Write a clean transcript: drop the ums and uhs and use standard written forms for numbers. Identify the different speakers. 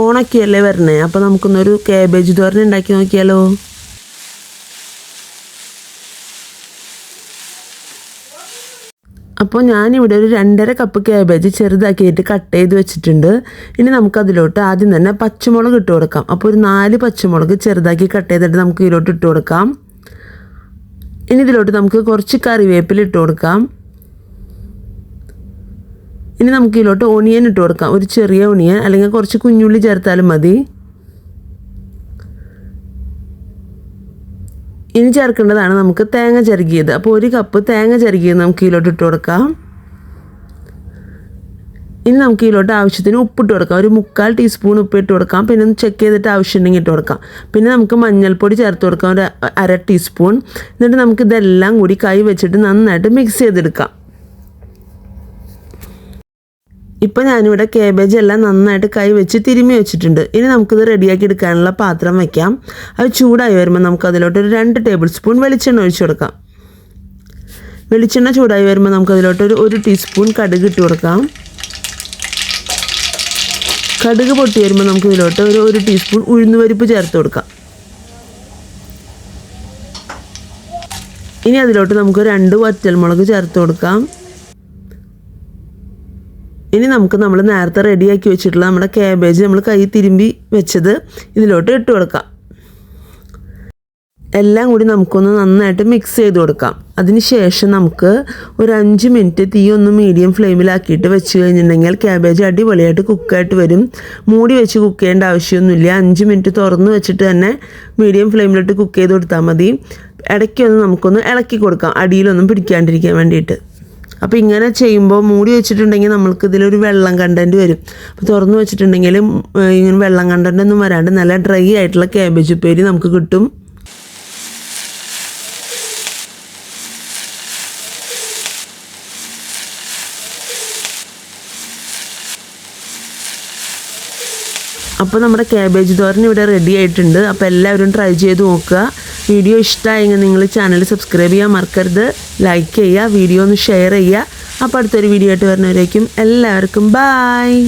Speaker 1: ഓണൊക്കെയല്ലേ വരണേ, അപ്പോൾ നമുക്കൊന്നൊരു കാബേജ് തോരൻ ഉണ്ടാക്കി നോക്കിയാലോ. അപ്പോൾ ഞാനിവിടെ ഒരു 2.5 കപ്പ് കാബേജ് ചെറുതാക്കിയിട്ട് കട്ട് ചെയ്ത് വെച്ചിട്ടുണ്ട്. ഇനി നമുക്കതിലോട്ട് ആദ്യം തന്നെ പച്ചമുളക് ഇട്ട് കൊടുക്കാം. അപ്പോൾ ഒരു 4 പച്ചമുളക് ചെറുതാക്കി കട്ട് ചെയ്തിട്ട് നമുക്ക് ഇതിലോട്ട് ഇട്ട് കൊടുക്കാം. ഇനി ഇതിലോട്ട് നമുക്ക് കുറച്ച് കറിവേപ്പില ഇട്ട് കൊടുക്കാം. ഇനി നമുക്ക് ഇതിലോട്ട് ഓണിയൻ ഇട്ട് കൊടുക്കാം. ഒരു ചെറിയ ഓണിയൻ അല്ലെങ്കിൽ കുറച്ച് കുഞ്ഞുള്ളി ചേർത്താലും മതി. ഇനി ചേർക്കേണ്ടതാണ് നമുക്ക് തേങ്ങ ചിരകിയത്. അപ്പോൾ 1 കപ്പ് തേങ്ങ ചിരകിയത് നമുക്ക് ഇതിലോട്ട് ഇട്ട് കൊടുക്കാം. ഇനി നമുക്ക് ഇതിലോട്ട് ആവശ്യത്തിന് ഉപ്പിട്ട് കൊടുക്കാം. ഒരു 3/4 ടീസ്പൂൺ ഉപ്പ് ഇട്ട് കൊടുക്കാം. പിന്നെ ഒന്ന് ചെക്ക് ചെയ്തിട്ട് ആവശ്യമുണ്ടെങ്കിൽ ഇട്ട് കൊടുക്കാം. പിന്നെ നമുക്ക് മഞ്ഞൾപ്പൊടി ചേർത്ത് കൊടുക്കാം, ഒരു 1/2 ടീസ്പൂൺ. എന്നിട്ട് നമുക്കിതെല്ലാം കൂടി കൈ വെച്ചിട്ട് നന്നായിട്ട് മിക്സ് ചെയ്തെടുക്കാം. ഇപ്പോൾ ഞാനിവിടെ കാബേജ് എല്ലാം നന്നായിട്ട് കൈ വെച്ച് തിരുമ്മി വെച്ചിട്ടുണ്ട്. ഇനി നമുക്കിത് റെഡിയാക്കി എടുക്കാനുള്ള പാത്രം വയ്ക്കാം. അത് ചൂടായി വരുമ്പോൾ നമുക്കതിലോട്ട് ഒരു 2 ടേബിൾ സ്പൂൺ വെളിച്ചെണ്ണ ഒഴിച്ചു കൊടുക്കാം. വെളിച്ചെണ്ണ ചൂടായി വരുമ്പോൾ നമുക്കതിലോട്ട് ഒരു 1 ടീസ്പൂൺ കടുക് ഇട്ട് കൊടുക്കാം. കടുക് പൊട്ടി വരുമ്പോൾ നമുക്കിതിലോട്ട് ഒരു 1 ടീസ്പൂൺ ഉഴുന്നുപരിപ്പ് ചേർത്ത് കൊടുക്കാം. ഇനി അതിലോട്ട് നമുക്ക് 2 വറ്റൽമുളക് ചേർത്ത് കൊടുക്കാം. ഇനി നമുക്ക് നമ്മൾ നേരത്തെ റെഡിയാക്കി വെച്ചിട്ടുള്ള നമ്മുടെ കാബേജ് നമ്മൾ കൈ തിരുമ്പി വെച്ചത് ഇതിലോട്ട് ഇട്ട് കൊടുക്കാം. എല്ലാം കൂടി നമുക്കൊന്ന് നന്നായിട്ട് മിക്സ് ചെയ്ത് കൊടുക്കാം. അതിന് ശേഷം നമുക്ക് ഒരു 5 മിനിറ്റ് തീ ഒന്ന് മീഡിയം ഫ്ലെയിമിലാക്കിയിട്ട് വെച്ച് കഴിഞ്ഞിട്ടുണ്ടെങ്കിൽ കാബേജ് അടിപൊളിയായിട്ട് കുക്കായിട്ട് വരും. മൂടി വെച്ച് കുക്ക് ചെയ്യേണ്ട ആവശ്യമൊന്നുമില്ല. 5 മിനിറ്റ് തുറന്ന് വെച്ചിട്ട് തന്നെ മീഡിയം ഫ്ലെയിമിലിട്ട് കുക്ക് ചെയ്ത് കൊടുത്താൽ മതി. ഇടയ്ക്കൊന്ന് നമുക്കൊന്ന് ഇളക്കി കൊടുക്കാം, അടിയിലൊന്നും പിടിക്കാണ്ടിരിക്കാൻ വേണ്ടിയിട്ട്. അപ്പോൾ ഇങ്ങനെ ചെയ്യുമ്പോൾ മൂടി വെച്ചിട്ടുണ്ടെങ്കിൽ നമ്മൾക്ക് ഇതിലൊരു വെള്ളം കണ്ടൻറ്റ് വരും. അപ്പോൾ തുറന്ന് വെച്ചിട്ടുണ്ടെങ്കിൽ ഇങ്ങനെ വെള്ളം കണ്ടൻറ്റ് ഒന്നും വരാണ്ട് നല്ല ഡ്രൈ ആയിട്ടുള്ള കാബേജ് ഉപ്പേരി നമുക്ക് കിട്ടും. അപ്പോൾ നമ്മുടെ കാബേജ് തോരൻ ഇവിടെ റെഡി ആയിട്ടുണ്ട്. അപ്പോൾ എല്ലാവരും ട്രൈ ചെയ്ത് നോക്കുക. വീഡിയോ ഇഷ്ടമായെങ്കിൽ നിങ്ങൾ ചാനൽ സബ്സ്ക്രൈബ് ചെയ്യാൻ മറക്കരുത്. ലൈക്ക് ചെയ്യുക, വീഡിയോ ഒന്ന് ഷെയർ ചെയ്യുക. അപ്പോൾ അടുത്തൊരു വീഡിയോ ആയിട്ട് വരുന്നവരേക്കും എല്ലാവർക്കും ബായ്.